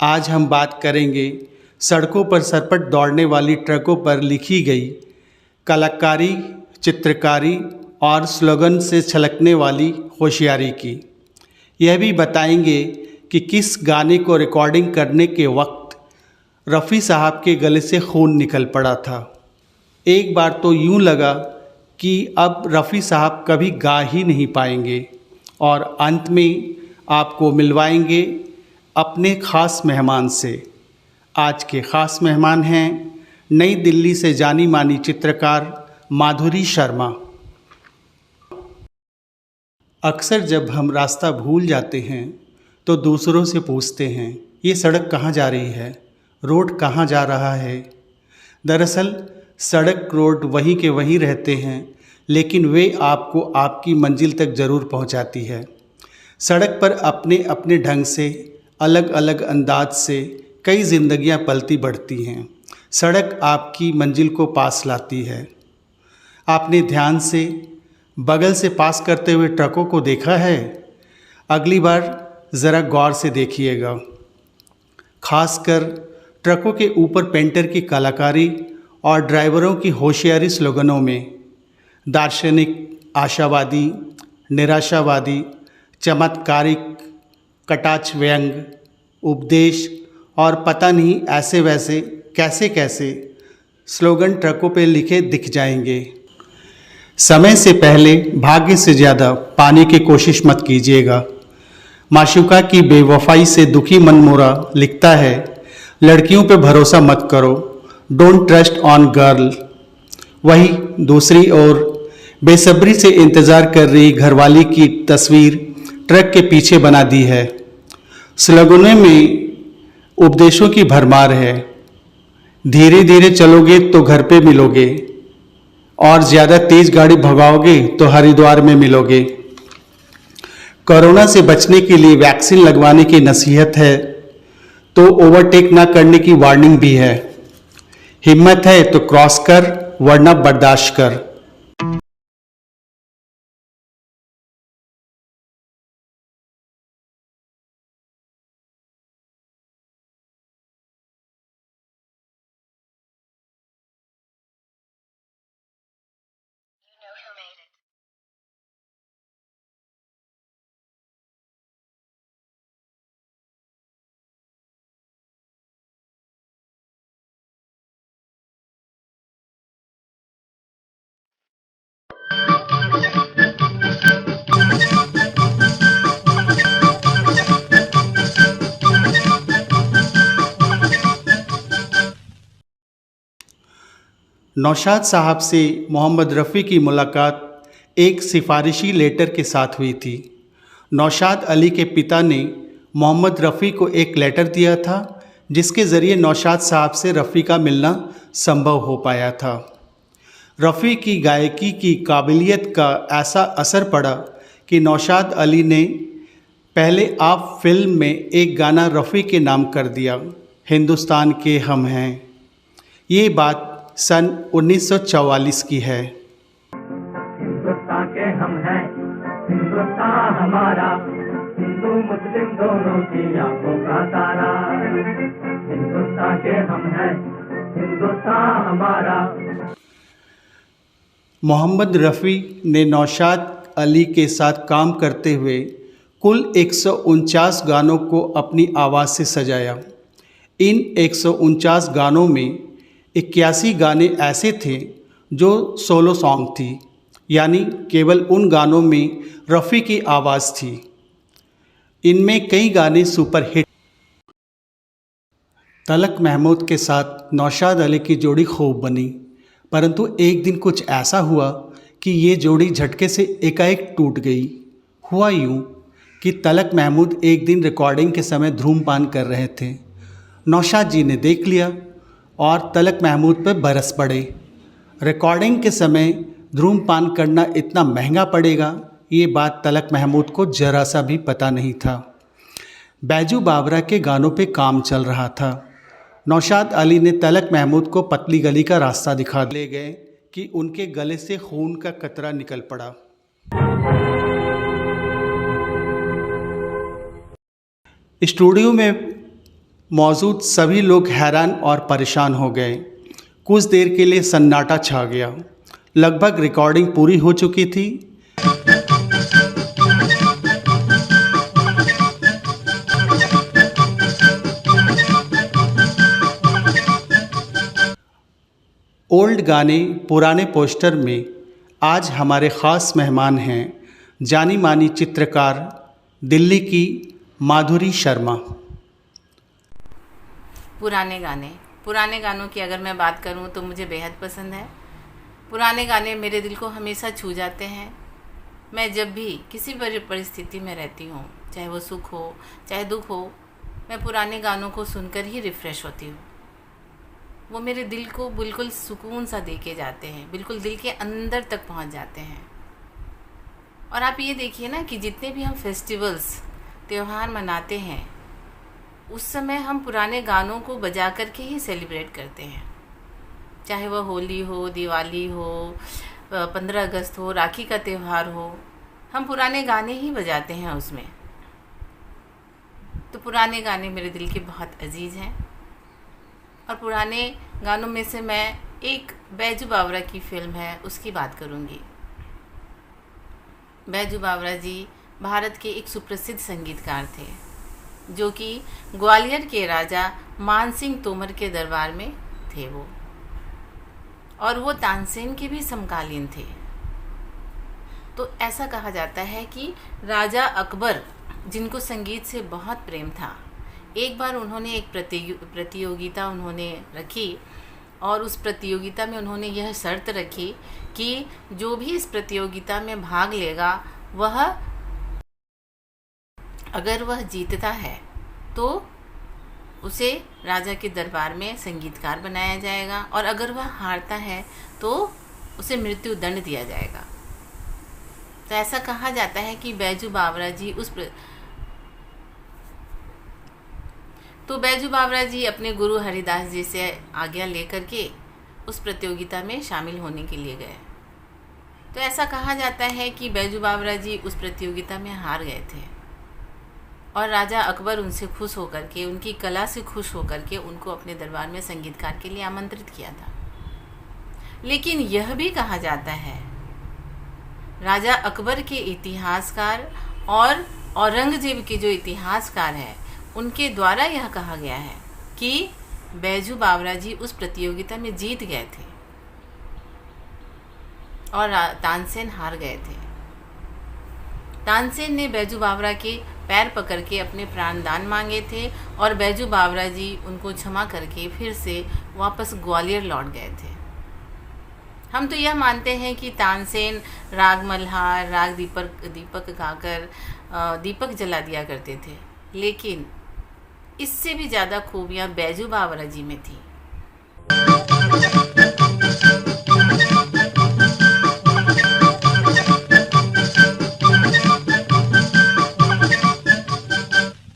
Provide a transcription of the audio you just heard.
आज हम बात करेंगे सड़कों पर सरपट दौड़ने वाली ट्रकों पर लिखी गई कलाकारी, चित्रकारी और स्लोगन से छलकने वाली होशियारी की। यह भी बताएंगे कि किस गाने को रिकॉर्डिंग करने के वक्त रफ़ी साहब के गले से खून निकल पड़ा था। एक बार तो यूँ लगा कि अब रफ़ी साहब कभी गा ही नहीं पाएंगे और अंत में आपको मिलवाएंगे अपने ख़ास मेहमान से। आज के ख़ास मेहमान हैं नई दिल्ली से जानी मानी चित्रकार माधुरी शर्मा। अक्सर जब हम रास्ता भूल जाते हैं तो दूसरों से पूछते हैं, ये सड़क कहाँ जा रही है, रोड कहाँ जा रहा है। दरअसल सड़क रोड वहीं के वहीं रहते हैं, लेकिन वे आपको आपकी मंजिल तक ज़रूर पहुंचाती है। सड़क पर अपने अपने ढंग से, अलग अलग अंदाज से कई जिंदगियां पलती बढ़ती हैं। सड़क आपकी मंजिल को पास लाती है। आपने ध्यान से बगल से पास करते हुए ट्रकों को देखा है? अगली बार ज़रा गौर से देखिएगा। खासकर ट्रकों के ऊपर पेंटर की कलाकारी और ड्राइवरों की होशियारी स्लोगनों में दार्शनिक, आशावादी, निराशावादी, चमत्कारिक, कटाक्ष, व्यंग, उपदेश और पता नहीं ऐसे वैसे कैसे कैसे स्लोगन ट्रकों पे लिखे दिख जाएंगे। समय से पहले भाग्य से ज़्यादा पाने की कोशिश मत कीजिएगा। माशूका की बेवफाई से दुखी मन मोरा लिखता है, लड़कियों पे भरोसा मत करो, डोंट ट्रस्ट ऑन गर्ल। वही दूसरी ओर बेसब्री से इंतज़ार कर रही घरवाली की तस्वीर ट्रक के पीछे बना दी है। स्लोगनों में उपदेशों की भरमार है। धीरे धीरे चलोगे तो घर पे मिलोगे और ज़्यादा तेज़ गाड़ी भगाओगे तो हरिद्वार में मिलोगे। कोरोना से बचने के लिए वैक्सीन लगवाने की नसीहत है तो ओवरटेक ना करने की वार्निंग भी है। हिम्मत है तो क्रॉस कर, वरना बर्दाश्त कर। नौशाद साहब से मोहम्मद रफ़ी की मुलाकात एक सिफारिशी लेटर के साथ हुई थी। नौशाद अली के पिता ने मोहम्मद रफ़ी को एक लेटर दिया था, जिसके ज़रिए नौशाद साहब से रफ़ी का मिलना संभव हो पाया था। रफ़ी की गायकी की काबिलियत का ऐसा असर पड़ा कि नौशाद अली ने पहले आप फिल्म में एक गाना रफ़ी के नाम कर दिया, हिंदुस्तान के हम हैं। ये बात सन 1944 की है। हिंदुस्तान के हम हैं, हिंदुस्तान हमारा, हिंदू मुस्लिम दोनों की आंखों का तारा। हिंदुस्तान के हम हैं, हिंदुस्तान हमारा। मोहम्मद रफ़ी ने नौशाद अली के साथ काम करते हुए कुल 149 गानों को अपनी आवाज़ से सजाया। इन 149 गानों में 81 गाने ऐसे थे जो सोलो सॉन्ग थी, यानी केवल उन गानों में रफ़ी की आवाज़ थी। इनमें कई गाने सुपरहिट। तलक महमूद के साथ नौशाद अली की जोड़ी खूब बनी, परंतु एक दिन कुछ ऐसा हुआ कि ये जोड़ी झटके से एकाएक टूट गई। हुआ यूँ कि तलक महमूद एक दिन रिकॉर्डिंग के समय धूम्रपान कर रहे थे। नौशाद जी ने देख लिया और तलक महमूद पर बरस पड़े। रिकॉर्डिंग के समय धूम्रपान करना इतना महंगा पड़ेगा, ये बात तलक महमूद को जरा सा भी पता नहीं था। बैजू बावरा के गानों पे काम चल रहा था। नौशाद अली ने तलक महमूद को पतली गली का रास्ता दिखा ले गए कि उनके गले से खून का कतरा निकल पड़ा। स्टूडियो में मौजूद सभी लोग हैरान और परेशान हो गए। कुछ देर के लिए सन्नाटा छा गया। लगभग रिकॉर्डिंग पूरी हो चुकी थी। ओल्ड गाने पुराने पोस्टर में आज हमारे ख़ास मेहमान हैं जानी मानी चित्रकार दिल्ली की माधुरी शर्मा। पुराने गानों की अगर मैं बात करूं तो मुझे बेहद पसंद है। पुराने गाने मेरे दिल को हमेशा छू जाते हैं। मैं जब भी किसी परिस्थिति में रहती हूं, चाहे वो सुख हो चाहे दुख हो, मैं पुराने गानों को सुनकर ही रिफ़्रेश होती हूँ। वो मेरे दिल को बिल्कुल सुकून सा दे के जाते हैं, बिल्कुल दिल के अंदर तक पहुंच जाते हैं। और आप ये देखिए ना कि जितने भी हम फेस्टिवल्स त्यौहार मनाते हैं, उस समय हम पुराने गानों को बजा कर के ही सेलिब्रेट करते हैं। चाहे वह होली हो, दिवाली हो, 15 अगस्त हो, राखी का त्यौहार हो, हम पुराने गाने ही बजाते हैं उसमें। तो पुराने गाने मेरे दिल के बहुत अजीज़ हैं। और पुराने गानों में से मैं एक बैजू बावरा की फ़िल्म है उसकी बात करूँगी। बैजू बावरा जी भारत के एक सुप्रसिद्ध संगीतकार थे, जो कि ग्वालियर के राजा मानसिंह तोमर के दरबार में थे वो, और वो तानसेन के भी समकालीन थे। तो ऐसा कहा जाता है कि राजा अकबर, जिनको संगीत से बहुत प्रेम था, एक बार उन्होंने एक प्रतियोगिता उन्होंने रखी, और उस प्रतियोगिता में उन्होंने यह शर्त रखी कि जो भी इस प्रतियोगिता में भाग लेगा, वह अगर वह जीतता है तो उसे राजा के दरबार में संगीतकार बनाया जाएगा, और अगर वह हारता है तो उसे मृत्यु दंड दिया जाएगा। तो ऐसा कहा जाता है कि बैजू बावरा जी अपने गुरु हरिदास जी से आज्ञा लेकर के उस प्रतियोगिता में शामिल होने के लिए गए। तो ऐसा कहा जाता है कि बैजू बावरा जी उस प्रतियोगिता में हार गए थे, और राजा अकबर उनसे खुश होकर के, उनकी कला से खुश होकर के उनको अपने दरबार में संगीतकार के लिए आमंत्रित किया था। लेकिन यह भी कहा जाता है, राजा अकबर के इतिहासकार और औरंगजेब के जो इतिहासकार हैं, उनके द्वारा यह कहा गया है कि बैजू बावरा जी उस प्रतियोगिता में जीत गए थे और तानसेन हार गए थे। तानसेन ने बैजू बावरा के पैर पकड़ के अपने प्राणदान मांगे थे, और बैजू बावरा जी उनको क्षमा करके फिर से वापस ग्वालियर लौट गए थे। हम तो यह मानते हैं कि तानसेन राग मल्हार, राग दीपक गाकर दीपक जला दिया करते थे, लेकिन इससे भी ज़्यादा खूबियाँ बैजू बावरा जी में थी।